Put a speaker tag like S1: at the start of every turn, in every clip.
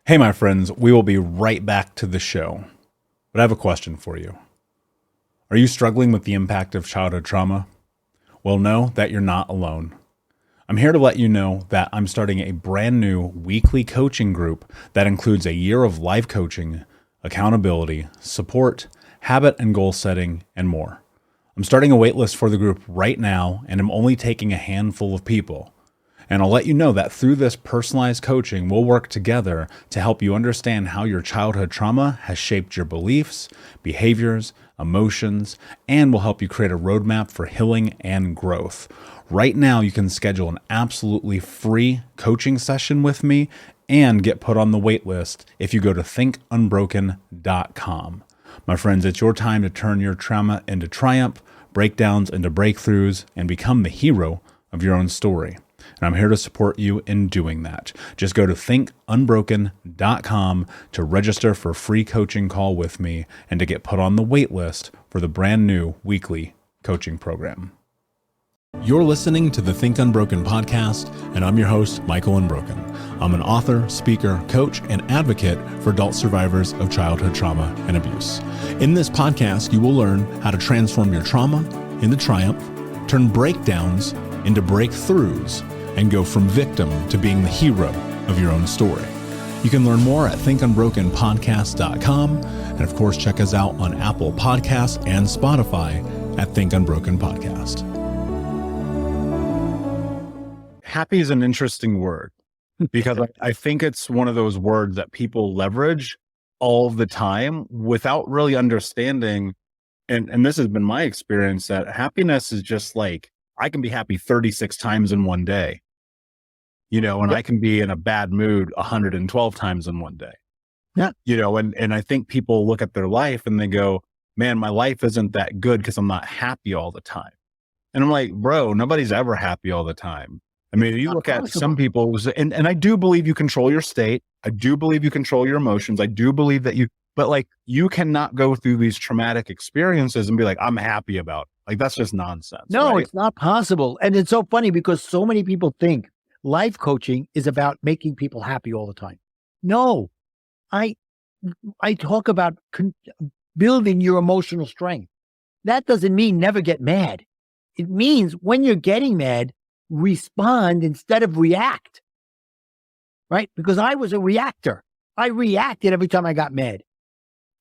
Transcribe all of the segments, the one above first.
S1: Hey, my friends, we will be right back to the show. But I have a question for you. Are you struggling with the impact of childhood trauma? Well, know that you're not alone. I'm here to let you know that I'm starting a brand new weekly coaching group that includes a year of live coaching, accountability, support, habit and goal setting, and more. I'm starting a waitlist for the group right now, and I'm only taking a handful of people. And I'll let you know that through this personalized coaching, we'll work together to help you understand how your childhood trauma has shaped your beliefs, behaviors, emotions, and will help you create a roadmap for healing and growth. Right now, you can schedule an absolutely free coaching session with me and get put on the wait list if you go to thinkunbroken.com. My friends, it's your time to turn your trauma into triumph, breakdowns into breakthroughs, and become the hero of your own story. And I'm here to support you in doing that. Just go to thinkunbroken.com to register for a free coaching call with me and to get put on the wait list for the brand new weekly coaching program. You're listening to the Think Unbroken podcast, and I'm your host, Michael Unbroken. I'm an author, speaker, coach, and advocate for adult survivors of childhood trauma and abuse. In this podcast, you will learn how to transform your trauma into triumph, turn breakdowns into breakthroughs, and go from victim to being the hero of your own story. You can learn more at thinkunbrokenpodcast.com, and of course, check us out on Apple Podcasts and Spotify at Think Unbroken Podcast. Happy is an interesting word because I think it's one of those words that people leverage all the time without really understanding. And this has been my experience, that happiness is just like, I can be happy 36 times in one day, and I can be in a bad mood 112 times in one day.
S2: Yeah.
S1: And I think people look at their life and they go, man, my life isn't that good because I'm not happy all the time. And I'm like, bro, nobody's ever happy all the time. I mean, you look at some people, and I do believe you control your state. I do believe you control your emotions. I do believe that but like, you cannot go through these traumatic experiences and be like, I'm happy about it. Like, that's just nonsense.
S2: No,
S1: right?
S2: It's not possible. And it's so funny because so many people think life coaching is about making people happy all the time. No, I talk about building your emotional strength. That doesn't mean never get mad. It means when you're getting mad, respond instead of react, right? Because I was a reactor. I reacted every time I got mad,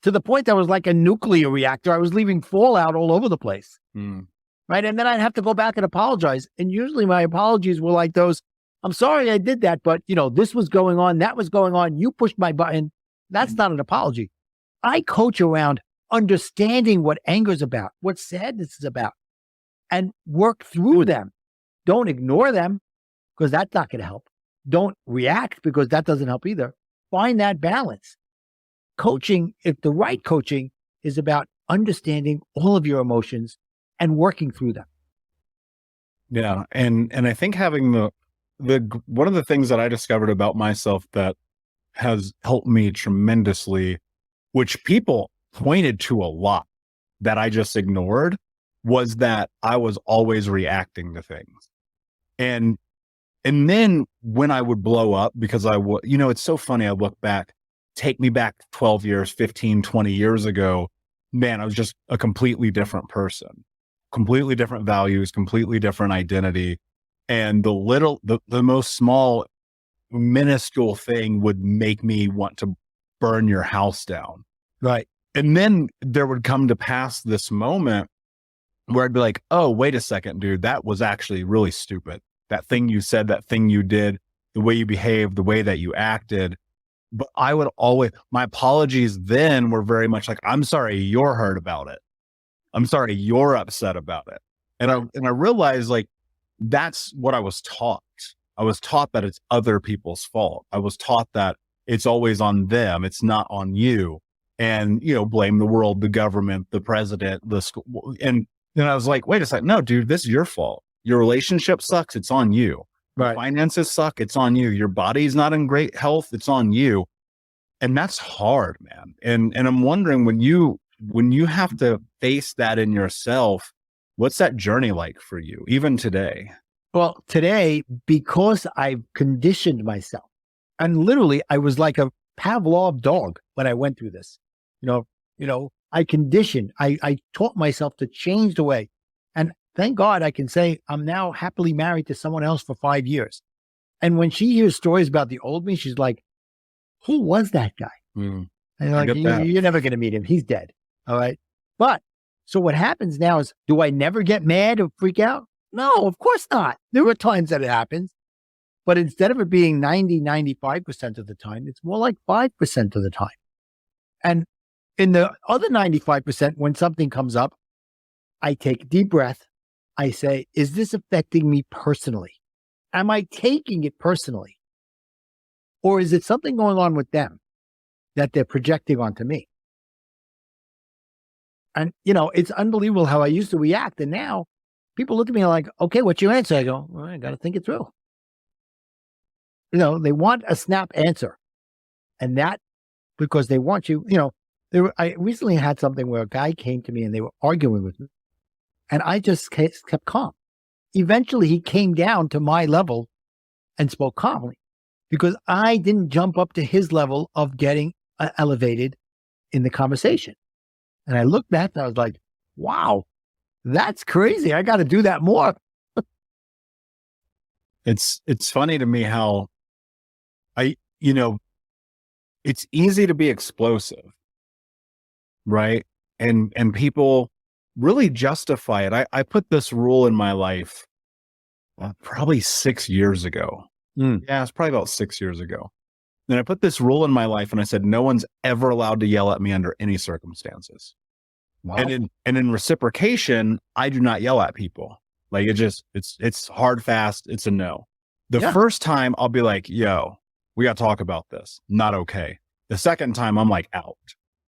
S2: to the point that I was like a nuclear reactor. I was leaving fallout all over the place, right? And then I'd have to go back and apologize. And usually my apologies were like those, I'm sorry I did that, but this was going on, that was going on, you pushed my button. That's not an apology. I coach around understanding what anger is about, what sadness is about, and work through them. Don't ignore them, because that's not going to help. Don't react, because that doesn't help either. Find that balance. Coaching, if the right coaching, is about understanding all of your emotions and working through them.
S1: Yeah. And I think having the one of the things that I discovered about myself that has helped me tremendously, which people pointed to a lot that I just ignored, was that I was always reacting to things. And then when I would blow up, because it's so funny. I look back, take me back 12 years, 15, 20 years ago, man, I was just a completely different person, completely different values, completely different identity. And the most small, minuscule thing would make me want to burn your house down.
S2: Right.
S1: And then there would come to pass this moment where I'd be like, oh, wait a second, dude, that was actually really stupid. That thing you said, that thing you did, the way you behaved, the way that you acted. But I would always, my apologies then were very much like, I'm sorry you're hurt about it. I'm sorry you're upset about it. And I realized, like, that's what I was taught. I was taught that it's other people's fault. I was taught that it's always on them. It's not on you. And, blame the world, the government, the president, the school. And then I was like, wait a second. No, dude, this is your fault. Your relationship sucks. It's on you.
S2: Right.
S1: Your finances suck. It's on you. Your body's not in great health. It's on you. And that's hard, man. And I'm wondering, when you have to face that in yourself, what's that journey like for you, even today?
S2: Well, today, because I've conditioned myself, and literally I was like Pavlov dog when I went through this. I conditioned, I taught myself to change the way. And thank God I can say I'm now happily married to someone else for 5 years. And when she hears stories about the old me, she's like, who was that guy? And like, you're never going to meet him. He's dead. All right. But so what happens now is, do I never get mad or freak out? No, of course not. There are times that it happens. But instead of it being 95% of the time, it's more like 5% of the time. And in the other 95%, when something comes up, I take a deep breath. I say, is this affecting me personally? Am I taking it personally? Or is it something going on with them that they're projecting onto me? And, it's unbelievable how I used to react. And now people look at me like, okay, what's your answer? I go, well, I got to think it through. They want a snap answer. And that, because they want you, I recently had something where a guy came to me and they were arguing with me. And I just kept calm. Eventually, he came down to my level and spoke calmly because I didn't jump up to his level of getting elevated in the conversation. And I looked back and I was like, wow, that's crazy. I got to do that more.
S1: It's funny to me how it's easy to be explosive, right? And people really justify it. I put this rule in my life probably 6 years ago. Yeah, it's probably about 6 years ago. And I put this rule in my life and I said, no one's ever allowed to yell at me under any circumstances. Wow. And in reciprocation, I do not yell at people. Like it's hard, fast. It's a no. The first time I'll be like, yo, we got to talk about this. Not okay. The second time I'm like out.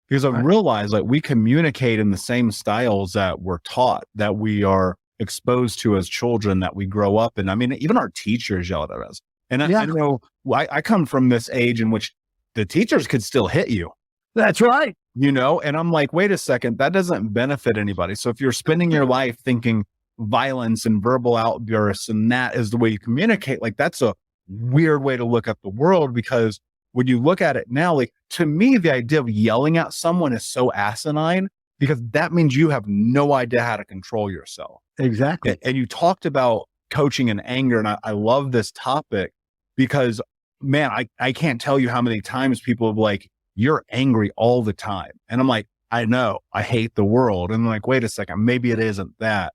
S1: Because I realized like we communicate in the same styles that we're taught, that we are exposed to as children, that we grow up in. I mean, even our teachers yell at us. And I know I come from this age in which the teachers could still hit you.
S2: That's right.
S1: And I'm like, wait a second, that doesn't benefit anybody. So if you're spending your life thinking violence and verbal outbursts and that is the way you communicate, like that's a weird way to look at the world, because when you look at it now, like to me, the idea of yelling at someone is so asinine because that means you have no idea how to control yourself.
S2: Exactly.
S1: And you talked about coaching and anger. And I love this topic because, man, I can't tell you how many times people have like, you're angry all the time. And I'm like, I know, I hate the world. And I'm like, wait a second, maybe it isn't that.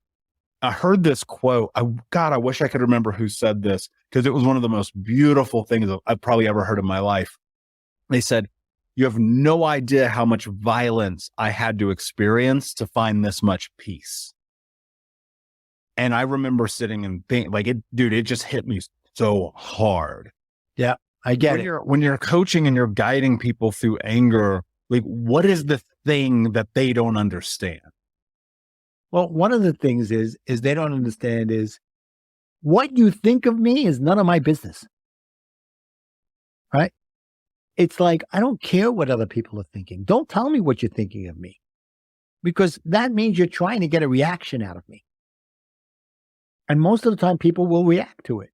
S1: I heard this quote. I wish I could remember who said this because it was one of the most beautiful things I've probably ever heard in my life. They said, you have no idea how much violence I had to experience to find this much peace. And I remember sitting and thinking like, it just hit me so hard.
S2: Yeah, I get it.
S1: When you're coaching and you're guiding people through anger, like what is the thing that they don't understand?
S2: Well, one of the things is they don't understand is what you think of me is none of my business. Right? It's like, I don't care what other people are thinking. Don't tell me what you're thinking of me, because that means you're trying to get a reaction out of me. And most of the time people will react to it.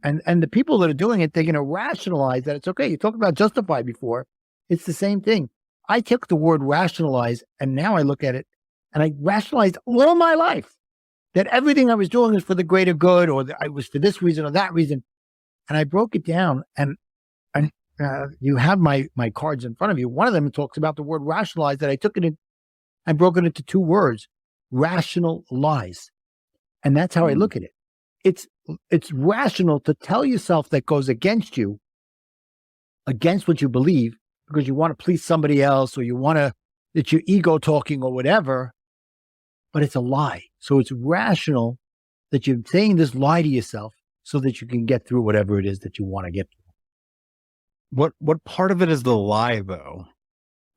S2: And the people that are doing it, they're going to rationalize that it's okay. You talked about justify before. It's the same thing. I took the word rationalize and now I look at it and I rationalized all my life that everything I was doing was for the greater good, or that I was for this reason or that reason. And I broke it down, and you have my cards in front of you. One of them talks about the word rationalize, that I took it in, I broke it into two words, rational lies. And that's how I look at it. It's rational to tell yourself that goes against you, against what you believe, because you want to please somebody else, or you want to, it's your ego talking or whatever, but it's a lie. So it's rational that you're saying this lie to yourself so that you can get through whatever it is that you want to get through.
S1: What part of it is the lie though?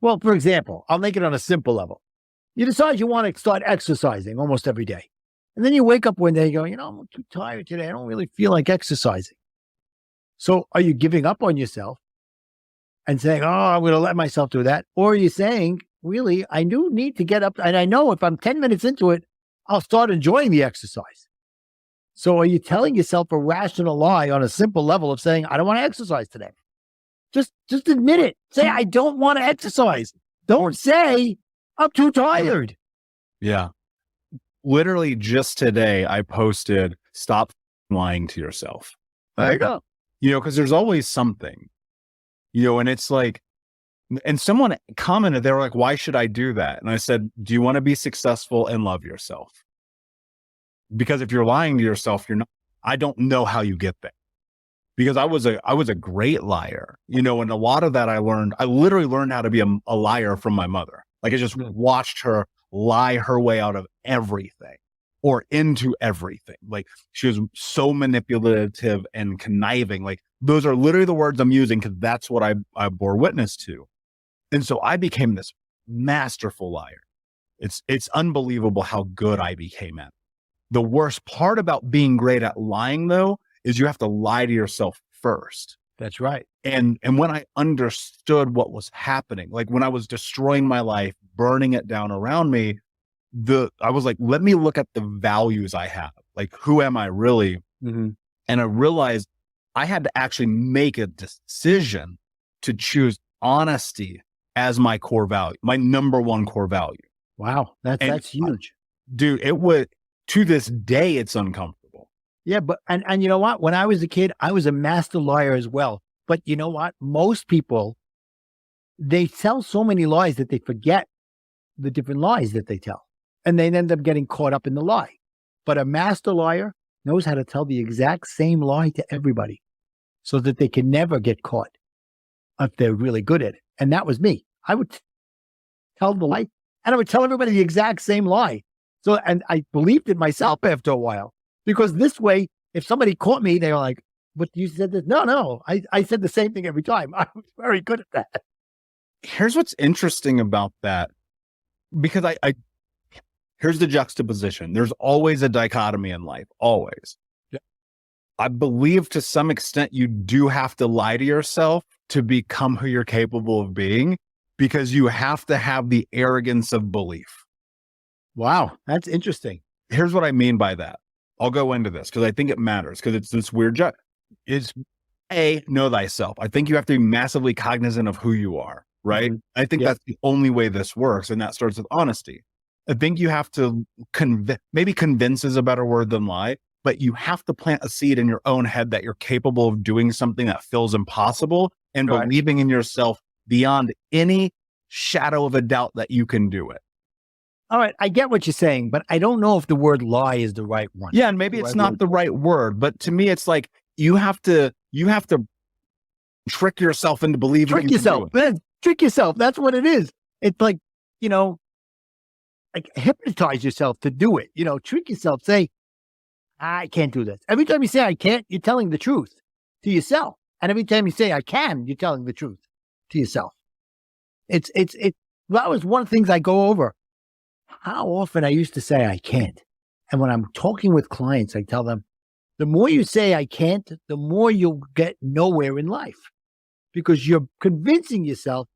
S2: Well, for example, I'll make it on a simple level. You decide you want to start exercising almost every day. And then you wake up one day and go, I'm too tired today. I don't really feel like exercising. So are you giving up on yourself and saying, I'm going to let myself do that? Or are you saying, really, I do need to get up, and I know if I'm 10 minutes into it, I'll start enjoying the exercise. So are you telling yourself a rational lie on a simple level of saying, I don't want to exercise today? Just admit it. Say, I don't want to exercise. Don't say, I'm too tired.
S1: Yeah. Literally just today, I posted, stop lying to yourself.
S2: There you go.
S1: Because there's always something, and it's like, and someone commented, they were like, why should I do that? And I said, do you want to be successful and love yourself? Because if you're lying to yourself, you're not, I don't know how you get there. Because I was a great liar, and a lot of that I literally learned how to be a liar from my mother. Like I just watched her lie her way out of everything or into everything. Like she was so manipulative and conniving. Like those are literally the words I'm using because that's what I bore witness to. And so I became this masterful liar. It's unbelievable how good I became at it. The worst part about being great at lying though, is you have to lie to yourself first.
S2: That's right.
S1: And when I understood what was happening, like when I was destroying my life, burning it down around me, I was like, let me look at the values I have. Like, who am I really?
S2: Mm-hmm.
S1: And I realized I had to actually make a decision to choose honesty as my core value, my number one core value.
S2: Wow. That's huge.
S1: Dude, it would, to this day, it's uncomfortable.
S2: Yeah, but and you know what? When I was a kid, I was a master liar as well. But you know what? Most people, they tell so many lies that they forget the different lies that they tell. And they end up getting caught up in the lie. But a master liar knows how to tell the exact same lie to everybody so that they can never get caught if they're really good at it. And that was me. I would tell the lie and I would tell everybody the exact same lie. So, and I believed it myself after a while. Because this way, if somebody caught me, they were like, but you said this. No, I said the same thing every time. I was very good at that.
S1: Here's what's interesting about that. Because here's the juxtaposition. There's always a dichotomy in life, always.
S2: Yeah.
S1: I believe to some extent you do have to lie to yourself to become who you're capable of being, because you have to have the arrogance of belief.
S2: Wow, that's interesting.
S1: Here's what I mean by that. I'll go into this because I think it matters because it's this weird it's know thyself. I think you have to be massively cognizant of who you are, right? Mm-hmm. I think that's the only way this works. And that starts with honesty. I think you have to maybe convince is a better word than lie, but you have to plant a seed in your own head that you're capable of doing something that feels impossible and believing in yourself beyond any shadow of a doubt that you can do it.
S2: All right, I get what you're saying, but I don't know if the word lie is the right one.
S1: Yeah, and maybe it's not the right word, but to me, it's like you have to trick yourself into believing.
S2: Trick yourself. Trick yourself. That's what it is. It's like, like hypnotize yourself to do it. Trick yourself. Say, I can't do this. Every time you say I can't, you're telling the truth to yourself. And every time you say I can, you're telling the truth to yourself. That was one of the things I go over. How often I used to say I can't. And when I'm talking with clients, I tell them, the more you say I can't, the more you'll get nowhere in life because you're convincing yourself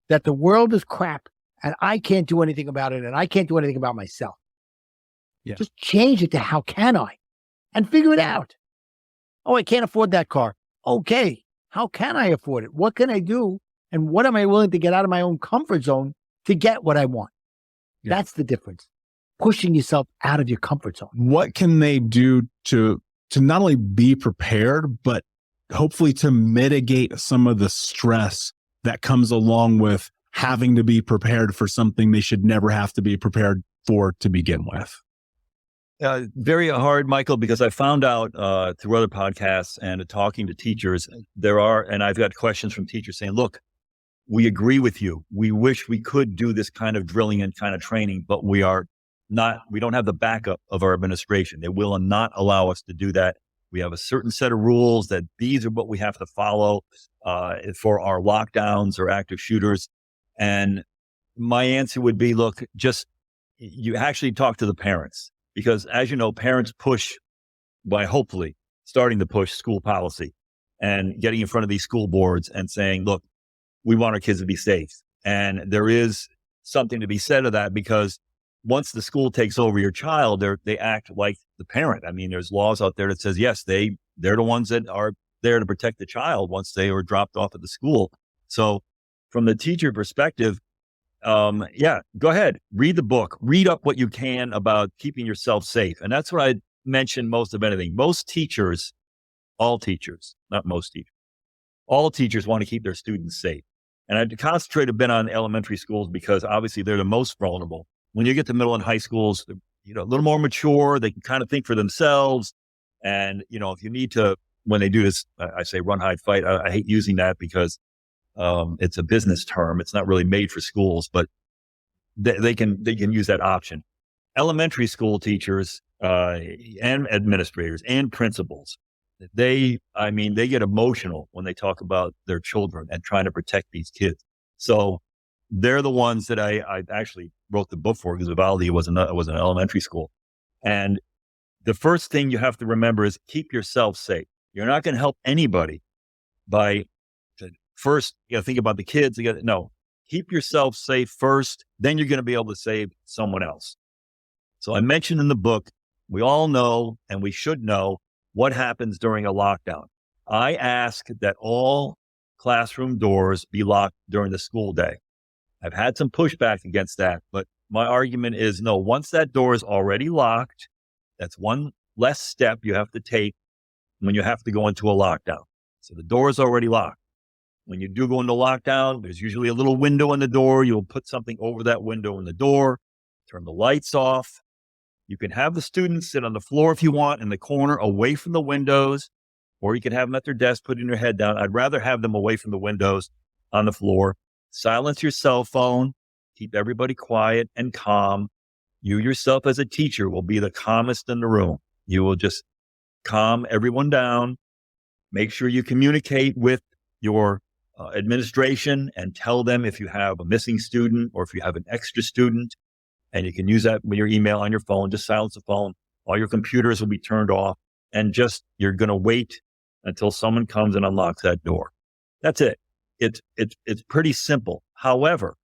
S2: that the world is crap and I can't do anything about it and I can't do anything about myself. Yeah. Just change it to how can I and figure it out. Oh, I can't afford that car. Okay. How can I afford it? What can I do? And what am I willing to get out of my own comfort zone to get what I want? Yeah. That's the difference. Pushing yourself out of your comfort zone.
S1: What can they do to not only be prepared, but hopefully to mitigate some of the stress that comes along with having to be prepared for something they should never have to be prepared for to begin with?
S3: Very hard, Michael, because I found out through other podcasts and talking to teachers, and I've got questions from teachers saying, look, we agree with you. We wish we could do this kind of drilling and kind of training, but we don't have the backup of our administration. They will not allow us to do that. We have a certain set of rules that these are what we have to follow for our lockdowns or active shooters. And my answer would be, look, you actually talk to the parents, because as you know, parents push by hopefully starting to push school policy and getting in front of these school boards and saying, look, we want our kids to be safe. And there is something to be said of that, because once the school takes over your child, they act like the parent. I mean, there's laws out there that says, yes, they're the ones that are there to protect the child once they were dropped off at the school. So from the teacher perspective, yeah, go ahead, read the book, read up what you can about keeping yourself safe. And that's what I mentioned most of anything. Most teachers, all teachers, not most teachers, all teachers want to keep their students safe. And I concentrate a bit on elementary schools because obviously they're the most vulnerable. When you get to middle and high schools, they're a little more mature. They can kind of think for themselves. And, if you need to, when they do this, I say run, hide, fight. I hate using that because it's a business term. It's not really made for schools, but they can use that option. Elementary school teachers and administrators and principals, they get emotional when they talk about their children and trying to protect these kids. So they're the ones that I actually wrote the book for, because Vivaldi was an elementary school. And the first thing you have to remember is keep yourself safe. You're not going to help anybody by first, you got to think about the kids. Keep yourself safe first. Then you're going to be able to save someone else. So I mentioned in the book, we all know, and we should know, what happens during a lockdown. I ask that all classroom doors be locked during the school day. I've had some pushback against that, but my argument is no, once that door is already locked, that's one less step you have to take when you have to go into a lockdown. So the door is already locked. When you do go into lockdown, there's usually a little window in the door. You'll put something over that window in the door, turn the lights off. You can have the students sit on the floor if you want, in the corner, away from the windows, or you can have them at their desk, putting their head down. I'd rather have them away from the windows, on the floor. Silence your cell phone. Keep everybody quiet and calm. You yourself as a teacher will be the calmest in the room. You will just calm everyone down. Make sure you communicate with your administration and tell them if you have a missing student or if you have an extra student. And you can use that with your email on your phone. Just silence the phone. All your computers will be turned off. And you're going to wait until someone comes and unlocks that door. That's it. It's pretty simple. However,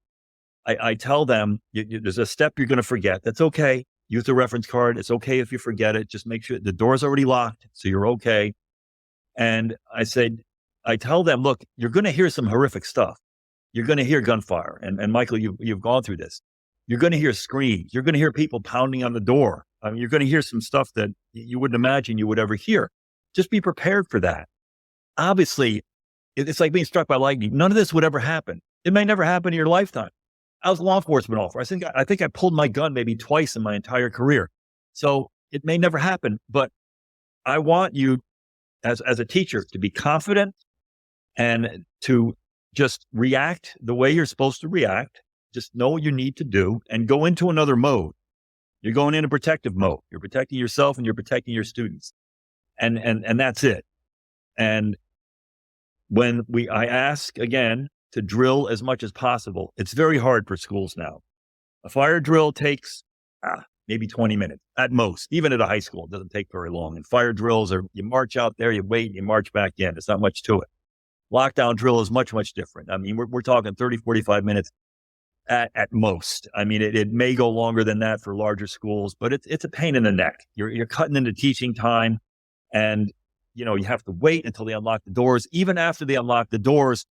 S3: I tell them there's a step you're going to forget. That's okay. Use the reference card. It's okay if you forget it. Just make sure the door's already locked, so you're okay. And I tell them, look, you're going to hear some horrific stuff. You're going to hear gunfire. And Michael, you've gone through this. You're going to hear screams. You're going to hear people pounding on the door. I mean, you're going to hear some stuff that you wouldn't imagine you would ever hear. Just be prepared for that. Obviously, it's like being struck by lightning. None of this would ever happen. It may never happen in your lifetime. I was a law enforcement officer. I think I pulled my gun maybe twice in my entire career. So it may never happen, but I want you as a teacher to be confident and to just react the way you're supposed to react. Just know what you need to do and go into another mode. You're going into protective mode. You're protecting yourself and you're protecting your students. And that's it. And when I ask again to drill as much as possible, it's very hard for schools now. A fire drill takes maybe 20 minutes at most. Even at a high school, it doesn't take very long. And fire drills you march out there, you wait, you march back in. It's not much to it. Lockdown drill is much, much different. I mean, we're talking 30, 45 minutes at most. I mean, it may go longer than that for larger schools, but it's a pain in the neck. You're cutting into teaching time, and you have to wait until they unlock the doors. Even after they unlock the doors,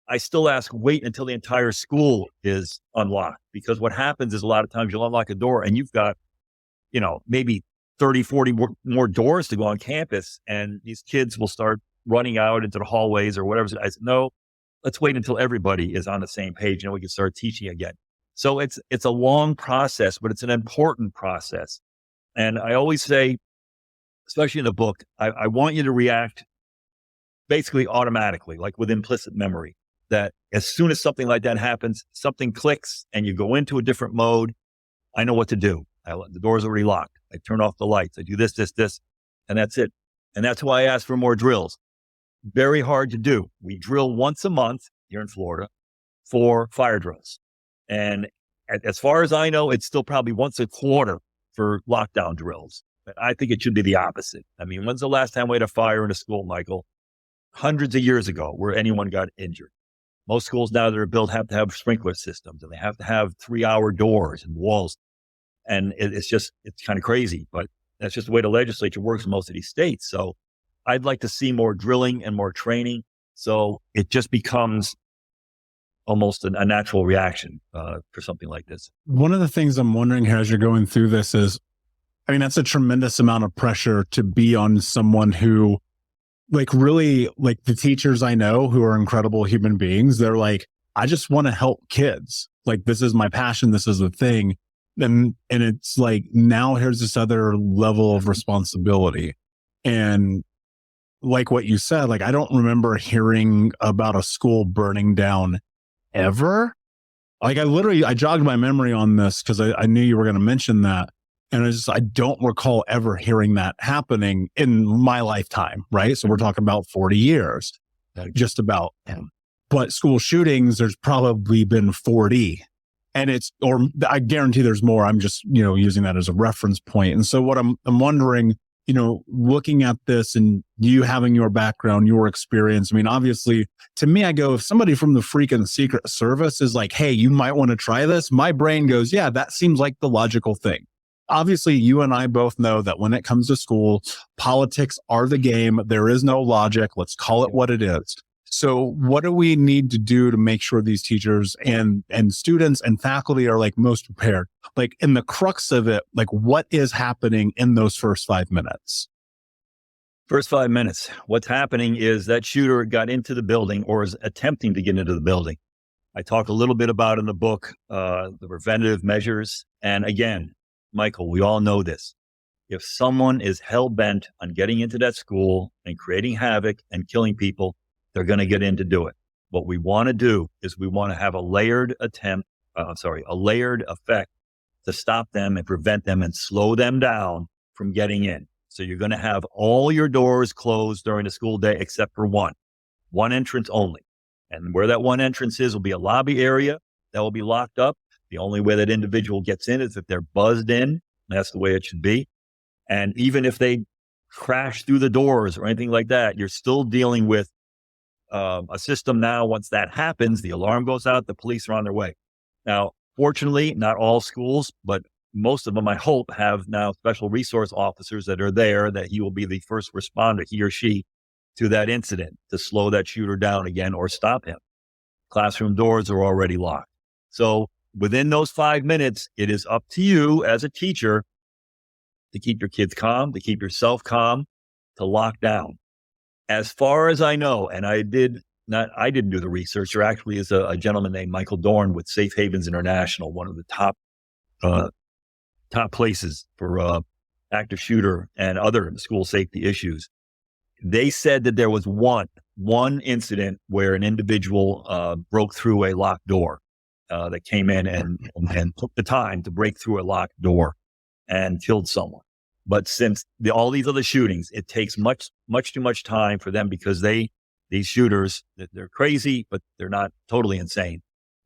S3: I still ask, wait until the entire school is unlocked, because what happens is a lot of times you'll unlock a door and you've got, maybe 30, 40 more doors to go on campus, and these kids will start running out into the hallways or whatever. I said, no, let's wait until everybody is on the same page and we can start teaching again. So it's a long process, but it's an important process. And I always say, especially in the book, I want you to react basically automatically, like with implicit memory, that as soon as something like that happens, something clicks and you go into a different mode. I know what to do. The door's already locked. I turn off the lights. I do this, and that's it. And that's why I ask for more drills. Very hard to do. We drill once a month here in Florida for fire drills. And as far as I know, it's still probably once a quarter for lockdown drills. But I think it should be the opposite. I mean, when's the last time we had a fire in a school, Michael? Hundreds of years ago, where anyone got injured. Most schools now that are built have to have sprinkler systems, and they have to have 3-hour doors and walls. And it's kind of crazy, but that's just the way the legislature works in most of these states. So I'd like to see more drilling and more training. So it just becomes almost a natural reaction for something like this.
S1: One of the things I'm wondering here as you're going through this is, I mean, that's a tremendous amount of pressure to be on someone who, like, really, like the teachers I know who are incredible human beings, they're like, I just want to help kids. Like, this is my passion. This is the thing. And it's like, now here's this other level of responsibility. And like what you said, like, I don't remember hearing about a school burning down ever. Like, I jogged my memory on this because I knew you were going to mention that. And I don't recall ever hearing that happening in my lifetime, right? So we're talking about 40 years, just about. But school shootings, there's probably been 40. And or I guarantee there's more. I'm just, using that as a reference point. And so what I'm wondering, looking at this and you having your background, your experience, I mean, obviously, to me, I go, if somebody from the freaking Secret Service is like, hey, you might want to try this, my brain goes, yeah, that seems like the logical thing. Obviously, you and I both know that when it comes to school, politics are the game. There is no logic. Let's call it what it is. So what do we need to do to make sure these teachers and students and faculty are like most prepared? Like, in the crux of it, like, what is happening in those first 5 minutes?
S3: First 5 minutes. What's happening is that shooter got into the building or is attempting to get into the building. I talk a little bit about in the book, the preventative measures. And again, Michael, we all know this. If someone is hell-bent on getting into that school and creating havoc and killing people, they're going to get in to do it. What we want to do is we want to have a layered effect to stop them and prevent them and slow them down from getting in. So you're going to have all your doors closed during the school day except for one entrance only. And where that one entrance is will be a lobby area that will be locked up. The only way that individual gets in is if they're buzzed in. That's the way it should be. And even if they crash through the doors or anything like that, you're still dealing with a system now. Once that happens, the alarm goes out, the police are on their way. Now, fortunately, not all schools, but most of them, I hope, have now special resource officers that are there, that he will be the first responder, he or she, to that incident to slow that shooter down again or stop him. Classroom doors are already locked. So within those 5 minutes, it is up to you as a teacher to keep your kids calm, to keep yourself calm, to lock down. As far as I know, and I didn't do the research. There actually is a gentleman named Michael Dorn with Safe Havens International, one of the top places for active shooter and other school safety issues. They said that there was one incident where an individual broke through a locked door that came in and took the time to break through a locked door and killed someone. But since all these other shootings, it takes much too much time for them because these shooters, they're crazy, but they're not totally insane.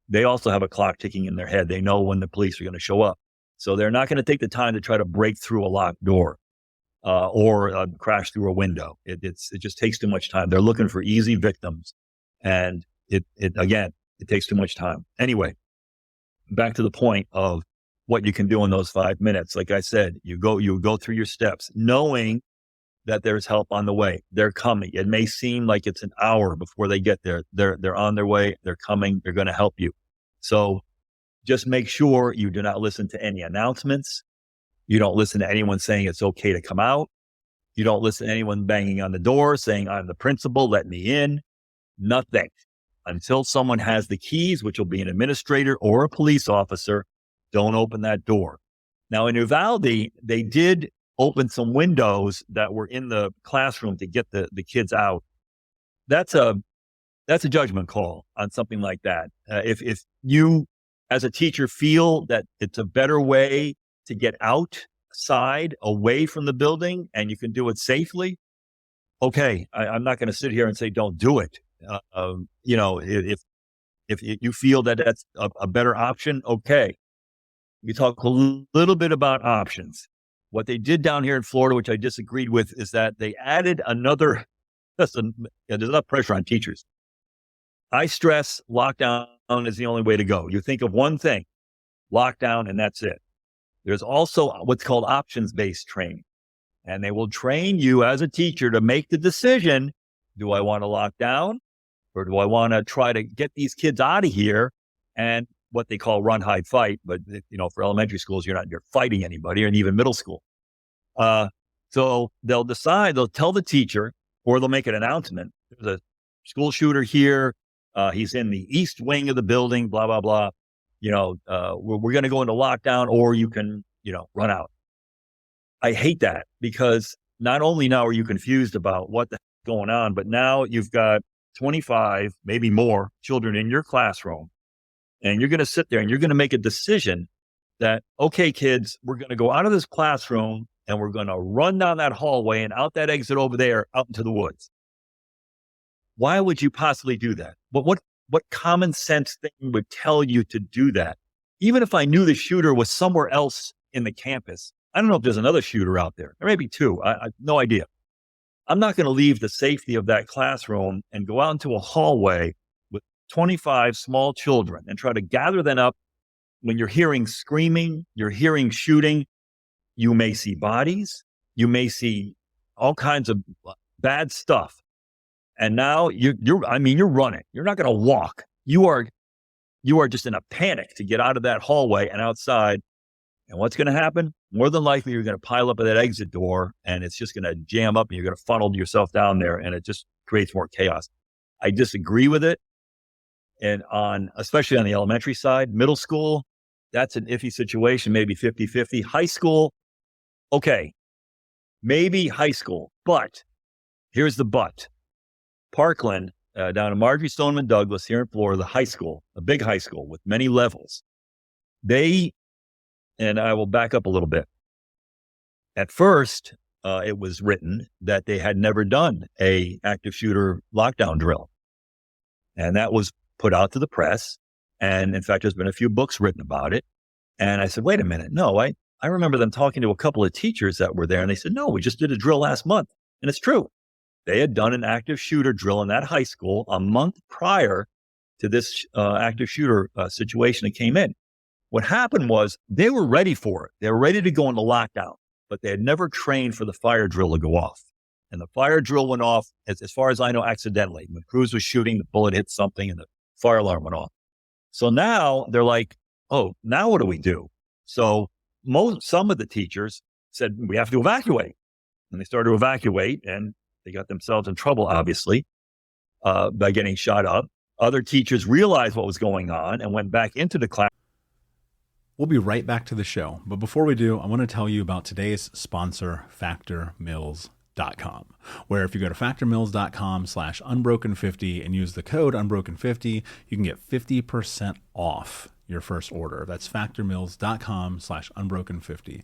S3: They also have a clock ticking in their head. They know when the police are going to show up. So they're not going to take the time to try to break through a locked door or crash through a window. It just takes too much time. They're looking for easy victims. And it takes too much time. Anyway, back to the point of what you can do in those 5 minutes. Like I said, you go through your steps, knowing that there's help on the way. They're coming. It may seem like it's an hour before they get there. They're on their way. They're coming. They're going to help you. So just make sure you do not listen to any announcements. You don't listen to anyone saying it's okay to come out. You don't listen to anyone banging on the door saying, I'm the principal, let me in. Nothing. Until someone has the keys, which will be an administrator or a police officer, don't open that door. Now in Uvalde, they did open some windows that were in the classroom to get the kids out. That's a judgment call on something like that. If you, as a teacher, feel that it's a better way to get outside, away from the building, and you can do it safely, okay, I'm not going to sit here and say don't do it. If you feel that that's a better option, okay. We talk a little bit about options. What they did down here in Florida, which I disagreed with, is that they added another, there's enough pressure on teachers. I stress lockdown is the only way to go. You think of one thing, lockdown, and that's it. There's also what's called options-based training. And they will train you as a teacher to make the decision, do I want to lock down or do I want to try to get these kids out of here and what they call run, hide, fight. But, for elementary schools, you're fighting anybody, and even middle school. So they'll decide, they'll tell the teacher, or they'll make an announcement. There's a school shooter here. He's in the east wing of the building, blah, blah, blah. We're going to go into lockdown, or you can, run out. I hate that, because not only now are you confused about what the heck is going on, but now you've got 25, maybe more children in your classroom, and you're going to sit there and you're going to make a decision that, okay, kids, we're going to go out of this classroom and we're going to run down that hallway and out that exit over there out into the woods. Why would you possibly do that? But what common sense thing would tell you to do that? Even if I knew the shooter was somewhere else in the campus, I don't know if there's another shooter out there. There may be two. I have no idea. I'm not going to leave the safety of that classroom and go out into a hallway with 25 small children and try to gather them up. When you're hearing screaming, you're hearing shooting, you may see bodies, you may see all kinds of bad stuff. And now you're running. You're not going to walk. You are just in a panic to get out of that hallway and outside. And what's going to happen? More than likely, you're going to pile up at that exit door, and it's just going to jam up, and you're going to funnel yourself down there, and it just creates more chaos. I disagree with it. And especially on the elementary side, middle school, that's an iffy situation, maybe 50-50. High school, okay, maybe high school, but here's the but. Parkland, down in Marjorie Stoneman Douglas here in Florida, the high school, a big high school with many levels, and I will back up a little bit. At first, it was written that they had never done a active shooter lockdown drill. And that was put out to the press. And in fact, there's been a few books written about it. And I said, wait a minute. No, I remember them talking to a couple of teachers that were there. And they said, no, we just did a drill last month. And it's true. They had done an active shooter drill in that high school a month prior to this active shooter situation that came in. What happened was they were ready for it. They were ready to go into lockdown, but they had never trained for the fire drill to go off. And the fire drill went off, as far as I know, accidentally. When Cruz was shooting, the bullet hit something and the fire alarm went off. So now they're like, oh, now what do we do? So some of the teachers said, we have to evacuate. And they started to evacuate, and they got themselves in trouble, obviously, by getting shot up. Other teachers realized what was going on and went back into the class.
S1: We'll be right back to the show. But before we do, I want to tell you about today's sponsor, factormeals.com, where if you go to factormeals.com/unbroken50 and use the code unbroken50, you can get 50% off your first order. That's factormeals.com/unbroken50.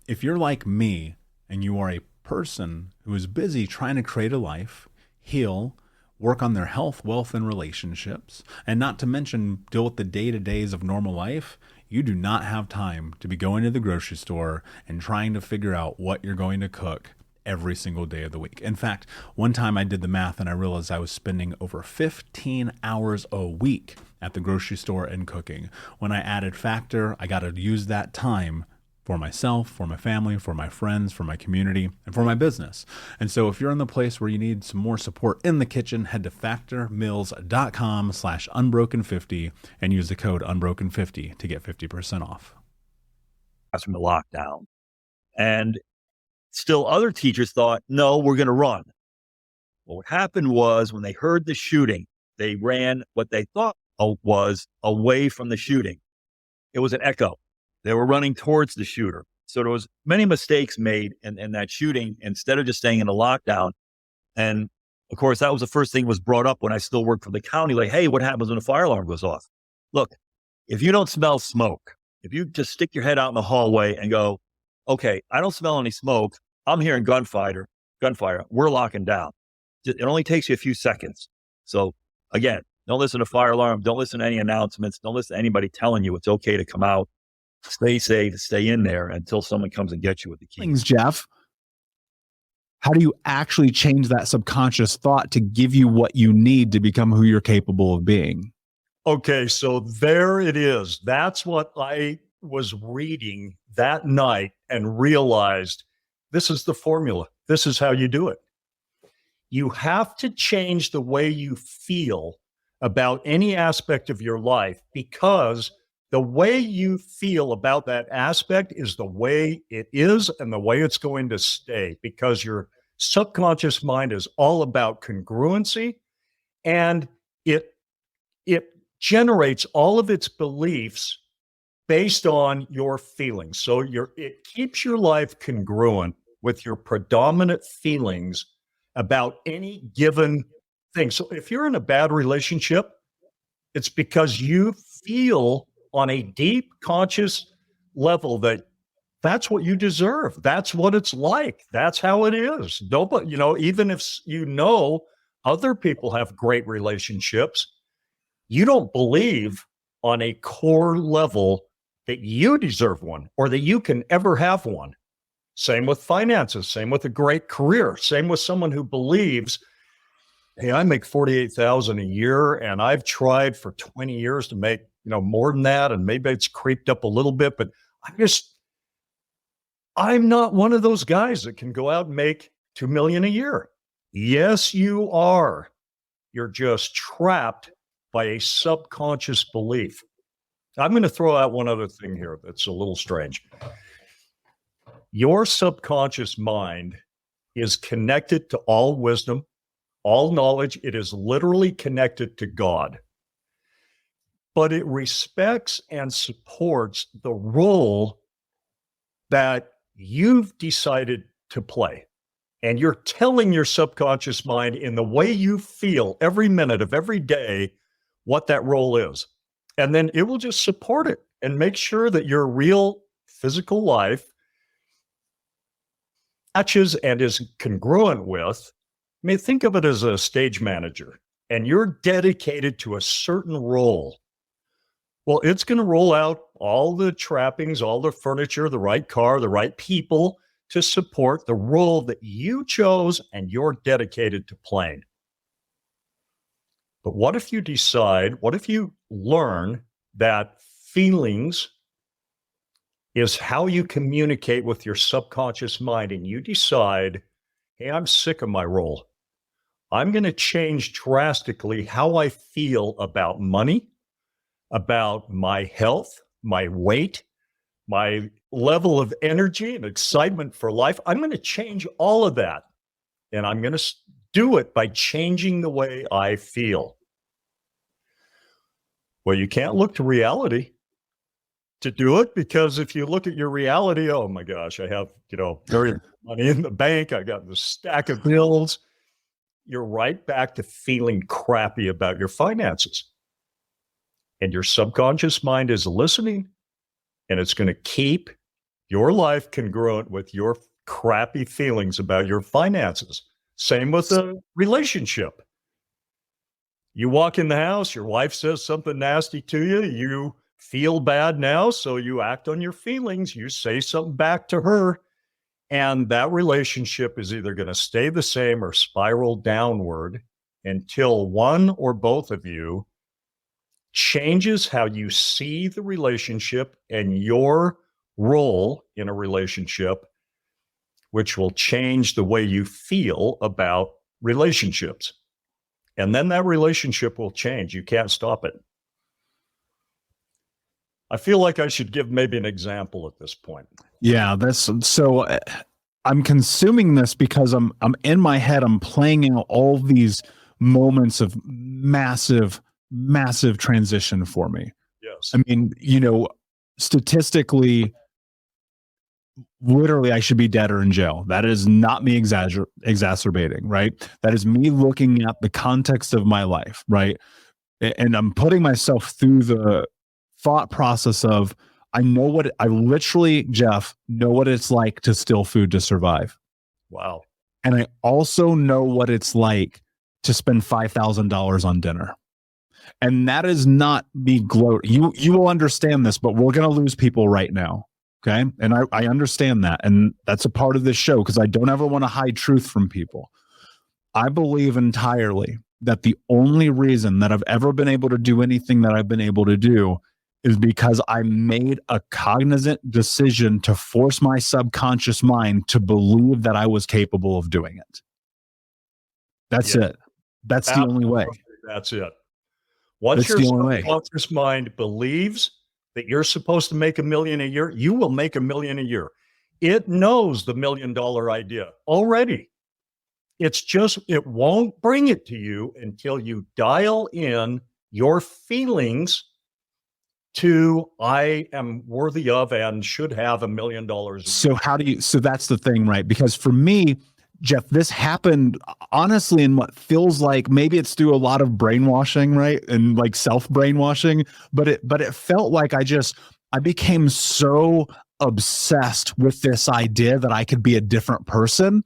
S1: If you're like me and you are a person who is busy trying to create a life, heal, work on their health, wealth, and relationships, and not to mention deal with the day-to-days of normal life, you do not have time to be going to the grocery store and trying to figure out what you're going to cook every single day of the week. In fact, one time I did the math and I realized I was spending over 15 hours a week at the grocery store and cooking. When I added Factor, I got to use that time for myself, for my family, for my friends, for my community, and for my business. And so if you're in the place where you need some more support in the kitchen, head to factormeals.com/unbroken50 and use the code unbroken50 to get 50% off.
S3: From the lockdown. And still other teachers thought, no, we're going to run. Well, what happened was when they heard the shooting, they ran what they thought was away from the shooting. It was an echo. They were running towards the shooter. So there was many mistakes made in that shooting instead of just staying in a lockdown. And of course, that was the first thing that was brought up when I still worked for the county. Like, hey, what happens when a fire alarm goes off? Look, if you don't smell smoke, if you just stick your head out in the hallway and go, okay, I don't smell any smoke. I'm hearing gunfire. We're locking down. It only takes you a few seconds. So again, don't listen to fire alarm. Don't listen to any announcements. Don't listen to anybody telling you it's okay to come out. Stay safe, stay in there until someone comes and gets you with the key.
S4: Things, Jeff. How do you actually change that subconscious thought to give you what you need to become who you're capable of being?
S5: Okay, so there it is. That's what I was reading that night and realized This is the formula. This is how you do it. You have to change the way you feel about any aspect of your life, because the way you feel about that aspect is the way it is and the way it's going to stay, because your subconscious mind is all about congruency, and it generates all of its beliefs based on your feelings. So it keeps your life congruent with your predominant feelings about any given thing. So if you're in a bad relationship, it's because you feel on a deep conscious level that that's what you deserve. That's what it's like. That's how it is. Nobody, even if other people have great relationships, you don't believe on a core level that you deserve one or that you can ever have one. Same with finances, same with a great career, same with someone who believes, hey, I make $48,000 a year and I've tried for 20 years to make, more than that. And maybe it's creeped up a little bit, but I'm not one of those guys that can go out and make $2 million a year. Yes, you are. You're just trapped by a subconscious belief. I'm going to throw out one other thing here that's a little strange. Your subconscious mind is connected to all wisdom, all knowledge. It is literally connected to God. But it respects and supports the role that you've decided to play. And you're telling your subconscious mind in the way you feel every minute of every day what that role is. And then it will just support it and make sure that your real physical life matches and is congruent with. Think of it as a stage manager, and you're dedicated to a certain role. Well, it's going to roll out all the trappings, all the furniture, the right car, the right people to support the role that you chose and you're dedicated to playing. But what if you learn that feelings is how you communicate with your subconscious mind, and you decide, hey, I'm sick of my role. I'm going to change drastically how I feel about money, about my health, my weight, my level of energy and excitement for life. I'm going to change all of that. And I'm going to do it by changing the way I feel. Well, you can't look to reality to do it, because if you look at your reality, oh my gosh, I have, very money in the bank. I got this stack of bills. You're right back to feeling crappy about your finances. And your subconscious mind is listening, and it's going to keep your life congruent with your crappy feelings about your finances. Same with a relationship. You walk in the house, your wife says something nasty to you, you feel bad now, so you act on your feelings, you say something back to her, and that relationship is either going to stay the same or spiral downward until one or both of you changes how you see the relationship and your role in a relationship, which will change the way you feel about relationships. And then that relationship will change. You can't stop it. I feel like I should give maybe an example at this point.
S4: Yeah, that's so. I'm consuming this because I'm in my head. I'm playing out all these moments of massive transition for me.
S5: Yes.
S4: I mean, statistically, literally, I should be dead or in jail. That is not me exacerbating, right? That is me looking at the context of my life, right? And I'm putting myself through the thought process of, I literally, Jeff, know what it's like to steal food to survive.
S5: Wow.
S4: And I also know what it's like to spend $5,000 on dinner. And that is not me gloating. You will understand this, but we're going to lose people right now. Okay. And I understand that. And that's a part of this show, because I don't ever want to hide truth from people. I believe entirely that the only reason that I've ever been able to do anything that I've been able to do is because I made a cognizant decision to force my subconscious mind to believe that I was capable of doing it. That's it. That's the only way.
S5: That's it. Once your subconscious mind believes that you're supposed to make $1 million a year, you will make $1 million a year. It knows the $1 million idea already. It's just, it won't bring it to you until you dial in your feelings to, I am worthy of and should have $1 million.
S4: So that's the thing, right? Because for me, Jeff, this happened honestly in what feels like, maybe it's through a lot of brainwashing, right? And like self-brainwashing, but it felt like I became so obsessed with this idea that I could be a different person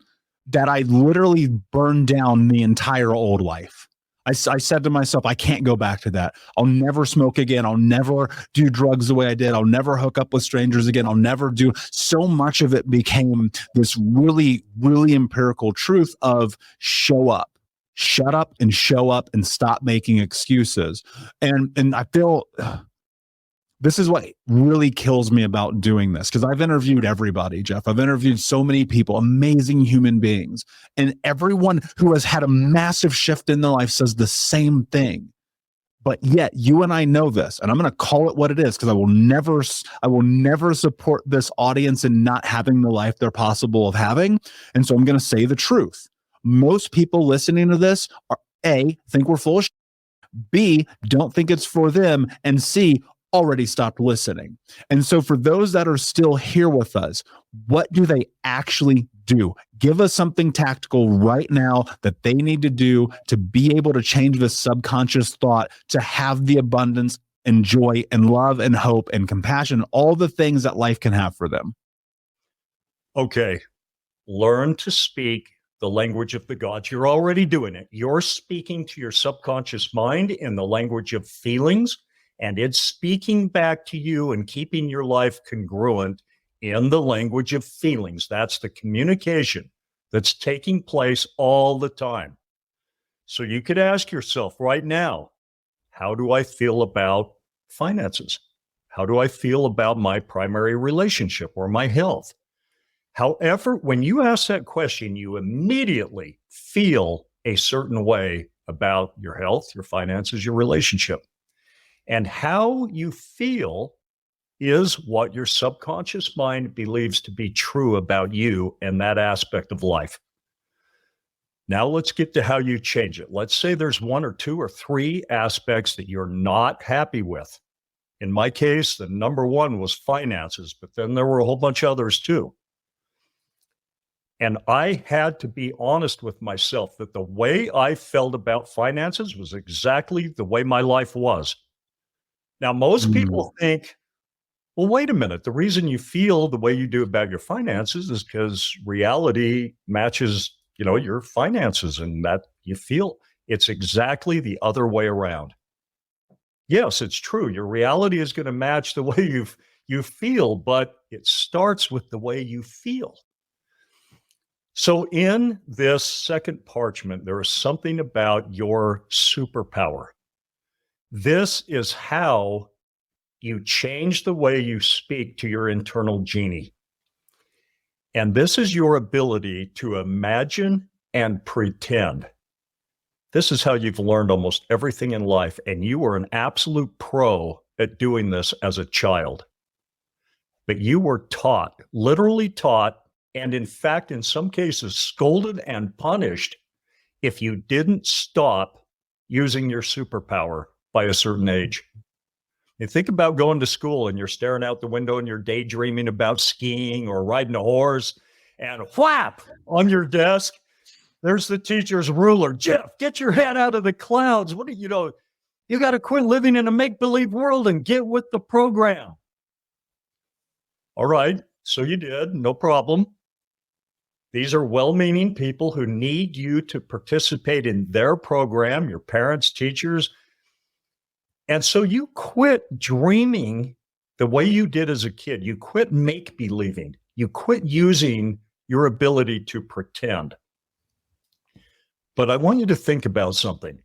S4: that I literally burned down the entire old life. I said to myself, I can't go back to that. I'll never smoke again. I'll never do drugs the way I did. I'll never hook up with strangers again. I'll never do. So much of it became this really, really empirical truth of show up, shut up and show up and stop making excuses. And I feel this is what really kills me about doing this, because I've interviewed everybody, Jeff. I've interviewed so many people, amazing human beings, and everyone who has had a massive shift in their life says the same thing. But yet you and I know this, and I'm going to call it what it is, because I will never support this audience in not having the life they're possible of having. And so I'm going to say the truth. Most people listening to this are A, think we're full of shit, B, don't think it's for them, and C, already stopped listening. And so for those that are still here with us, what do they actually do? Give us something tactical right now that they need to do to be able to change the subconscious thought, to have the abundance and joy and love and hope and compassion, all the things that life can have for them.
S5: Okay. Learn to speak the language of the gods. You're already doing it. You're speaking to your subconscious mind in the language of feelings, and it's speaking back to you and keeping your life congruent in the language of feelings. That's the communication that's taking place all the time. So you could ask yourself right now, how do I feel about finances? How do I feel about my primary relationship or my health? However, when you ask that question, you immediately feel a certain way about your health, your finances, your relationship. And how you feel is what your subconscious mind believes to be true about you and that aspect of life. Now let's get to how you change it. Let's say there's 1 or 2 or 3 aspects that you're not happy with. In my case, the number 1 was finances, but then there were a whole bunch of others too. And I had to be honest with myself that the way I felt about finances was exactly the way my life was. Now, most people think, well, wait a minute. The reason you feel the way you do about your finances is because reality matches, your finances, and that you feel. It's exactly the other way around. Yes, it's true. Your reality is going to match the way you feel, but it starts with the way you feel. So in this second parchment, there is something about your superpower. This is how you change the way you speak to your internal genie. And this is your ability to imagine and pretend. This is how you've learned almost everything in life, and you were an absolute pro at doing this as a child. But you were taught, literally taught, and in fact, in some cases, scolded and punished if you didn't stop using your superpower by a certain age. You think about going to school and you're staring out the window and you're daydreaming about skiing or riding a horse, and whap, on your desk, there's the teacher's ruler. Jeff, get your head out of the clouds. What do you know? You got to quit living in a make-believe world and get with the program. All right, so you did, no problem. These are well-meaning people who need you to participate in their program, your parents, teachers. And so you quit dreaming the way you did as a kid. You quit make-believing. You quit using your ability to pretend. But I want you to think about something.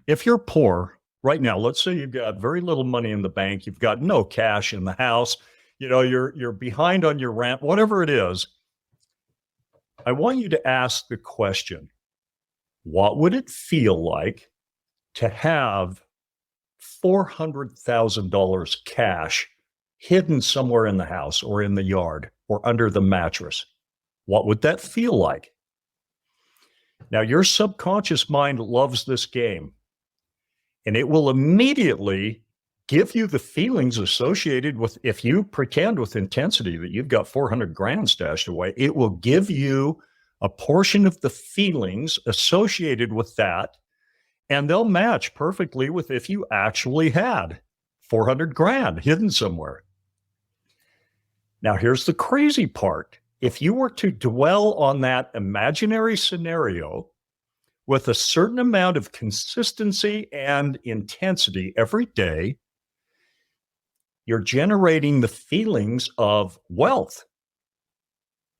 S5: If you're poor right now, let's say you've got very little money in the bank, you've got no cash in the house, you're behind on your rent, whatever it is. I want you to ask the question, what would it feel like to have $400,000 cash hidden somewhere in the house or in the yard or under the mattress? What would that feel like? Now, your subconscious mind loves this game, and it will immediately give you the feelings associated with, if you pretend with intensity that you've got 400 grand stashed away, it will give you a portion of the feelings associated with that, and they'll match perfectly with if you actually had 400 grand hidden somewhere. Now, here's the crazy part. If you were to dwell on that imaginary scenario with a certain amount of consistency and intensity every day, you're generating the feelings of wealth.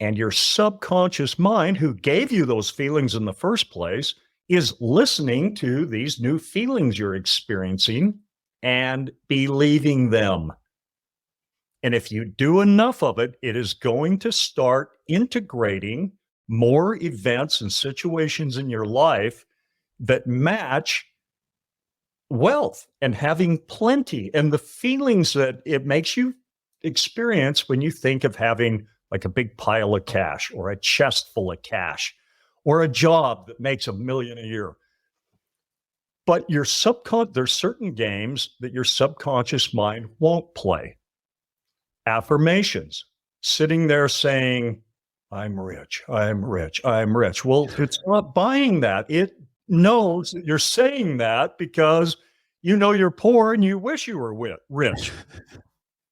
S5: And your subconscious mind, who gave you those feelings in the first place, is listening to these new feelings you're experiencing and believing them. And if you do enough of it, it is going to start integrating more events and situations in your life that match wealth and having plenty and the feelings that it makes you experience when you think of having like a big pile of cash or a chest full of cash or a job that makes $1 million a year. But there's certain games that your subconscious mind won't play. Affirmations, sitting there saying, I'm rich, I'm rich, I'm rich. Well, it's not buying that. It knows that you're saying that because you know you're poor and you wish you were rich,